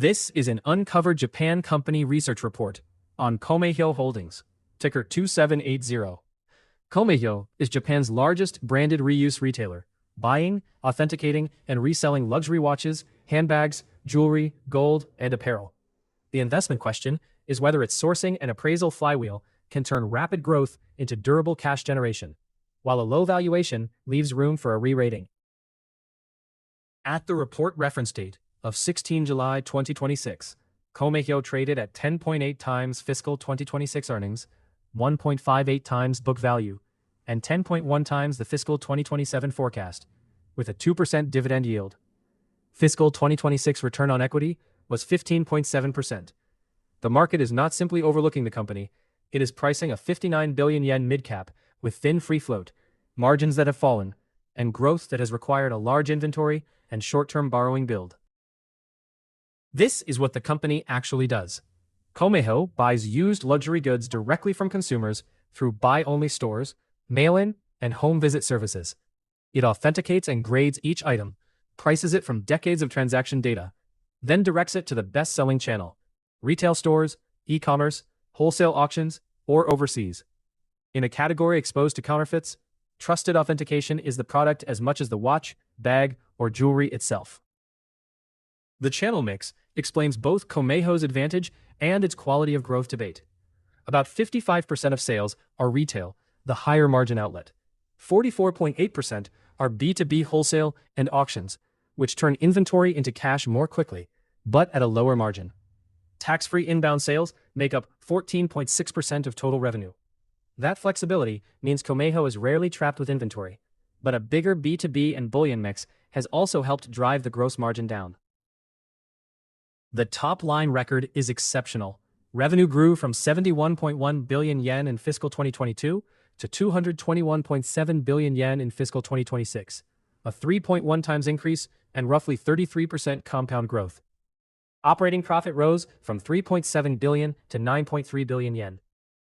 This is an Uncovered Japan Company research report on Komehyo Holdings, ticker 2780. Komehyo is Japan's largest branded reuse retailer, buying, authenticating, and reselling luxury watches, handbags, jewelry, gold, and apparel. The investment question is whether its sourcing and appraisal flywheel can turn rapid growth into durable cash generation, while a low valuation leaves room for a re-rating. At the report reference date of 16 July 2026, Komehyo traded at 10.8 times fiscal 2026 earnings, 1.58 times book value, and 10.1 times the fiscal 2027 forecast, with a 2% dividend yield. Fiscal 2026 return on equity was 15.7%. The market is not simply overlooking the company, it is pricing a 59 billion yen mid-cap with thin free float, margins that have fallen, and growth that has required a large inventory and short-term borrowing build. This is what the company actually does. Komehyo buys used luxury goods directly from consumers through buy-only stores, mail-in, and home visit services. It authenticates and grades each item, prices it from decades of transaction data, then directs it to the best-selling channel: retail stores, e-commerce, wholesale auctions, or overseas. In a category exposed to counterfeits, trusted authentication is the product as much as the watch, bag, or jewelry itself. The channel mix explains both Komehyo's advantage and its quality of growth debate. About 55% of sales are retail, the higher margin outlet. 44.8% are B2B wholesale and auctions, which turn inventory into cash more quickly, but at a lower margin. Tax-free inbound sales make up 14.6% of total revenue. That flexibility means Komehyo is rarely trapped with inventory, but a bigger B2B and bullion mix has also helped drive the gross margin down. The top-line record is exceptional. Revenue grew from 71.1 billion yen in fiscal 2022 to 221.7 billion yen in fiscal 2026, a 3.1 times increase and roughly 33% compound growth. Operating profit rose from 3.7 billion to 9.3 billion yen,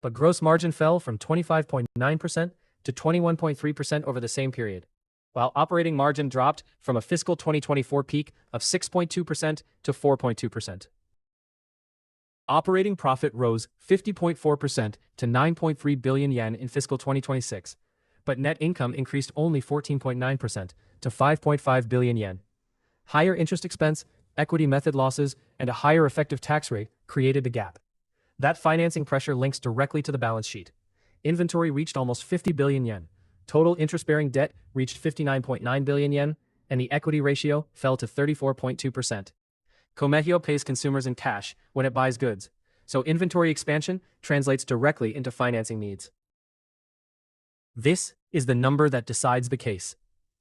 but gross margin fell from 25.9% to 21.3% over the same period, while operating margin dropped from a fiscal 2024 peak of 6.2% to 4.2%. Operating profit rose 50.4% to 9.3 billion yen in fiscal 2026, but net income increased only 14.9% to 5.5 billion yen. Higher interest expense, equity method losses, and a higher effective tax rate created the gap. That financing pressure links directly to the balance sheet. Inventory reached almost 50 billion yen. Total interest-bearing debt reached 59.9 billion yen, and the equity ratio fell to 34.2%. Komehyo pays consumers in cash when it buys goods, so inventory expansion translates directly into financing needs. This is the number that decides the case.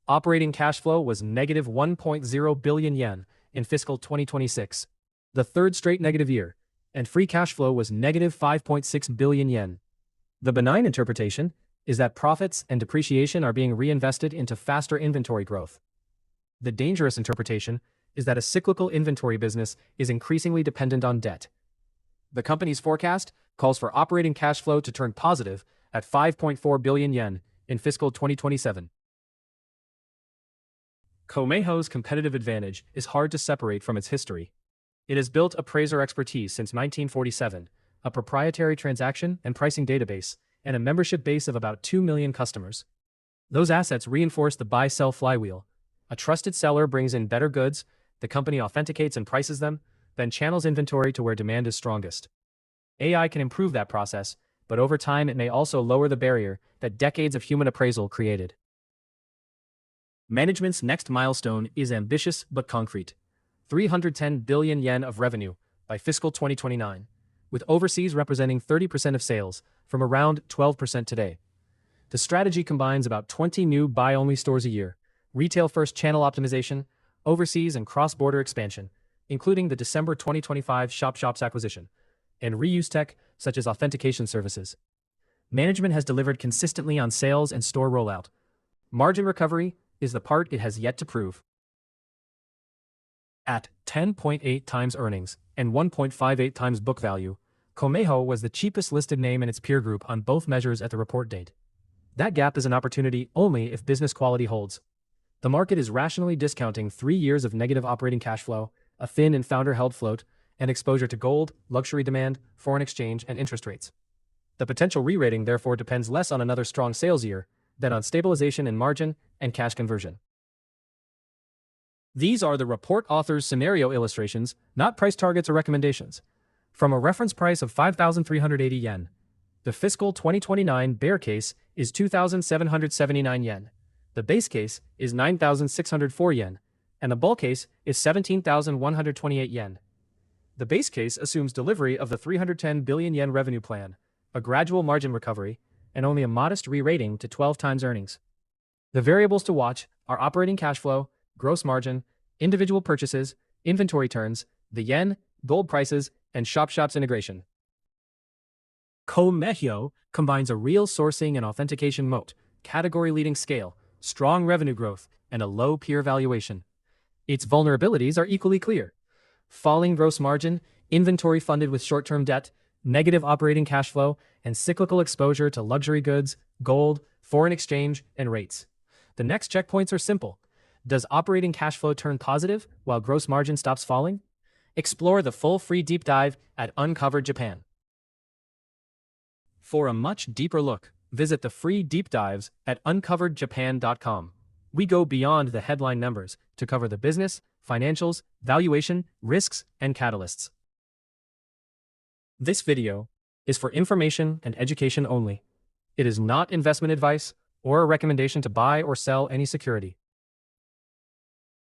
Operating cash flow was negative 1.0 billion yen in fiscal 2026, the third straight negative year, and free cash flow was negative 5.6 billion yen. The benign interpretation is that profits and depreciation are being reinvested into faster inventory growth. The dangerous interpretation is that a cyclical inventory business is increasingly dependent on debt. The company's forecast calls for operating cash flow to turn positive at 5.4 billion yen in fiscal 2027. Komehyo's competitive advantage is hard to separate from its history. It has built appraiser expertise since 1947, a proprietary transaction and pricing database, and a membership base of about 2 million customers. Those assets reinforce the buy-sell flywheel. A trusted seller brings in better goods, the company authenticates and prices them, then channels inventory to where demand is strongest. AI can improve that process, but over time it may also lower the barrier that decades of human appraisal created. Management's next milestone is ambitious but concrete: 310 billion yen of revenue by fiscal 2029, with overseas representing 30% of sales, from around 12% today. The strategy combines about 20 new buy-only stores a year, retail-first channel optimization, overseas and cross-border expansion, including the December 2025 ShopShops acquisition, and reuse tech such as authentication services. Management has delivered consistently on sales and store rollout. Margin recovery is the part it has yet to prove. At 10.8 times earnings and 1.58 times book value, Komehyo was the cheapest listed name in its peer group on both measures at the report date. That gap is an opportunity only if business quality holds. The market is rationally discounting 3 years of negative operating cash flow, a thin and founder-held float, and exposure to gold, luxury demand, foreign exchange, and interest rates. The potential re-rating therefore depends less on another strong sales year than on stabilization in margin and cash conversion. These are the report author's scenario illustrations, not price targets or recommendations. From a reference price of 5,380 yen, the fiscal 2029 bear case is 2,779 yen. The base case is 9,604 yen, and the bull case is 17,128 yen. The base case assumes delivery of the 310 billion yen revenue plan, a gradual margin recovery, and only a modest re-rating to 12 times earnings. The variables to watch are operating cash flow, gross margin, individual purchases, inventory turns, the yen, gold prices, and shop's integration. Komehyo combines a real sourcing and authentication moat, category-leading scale, strong revenue growth, and a low peer valuation. Its vulnerabilities are equally clear. Falling gross margin, inventory funded with short-term debt, negative operating cash flow, and cyclical exposure to luxury goods, gold, foreign exchange, and rates. The next checkpoints are simple. Does operating cash flow turn positive while gross margin stops falling? Explore the full free deep dive at Uncovered Japan. For a much deeper look, visit the free deep dives at uncoveredjapan.com. We go beyond the headline numbers to cover the business, financials, valuation, risks, and catalysts. This video is for information and education only. It is not investment advice or a recommendation to buy or sell any security.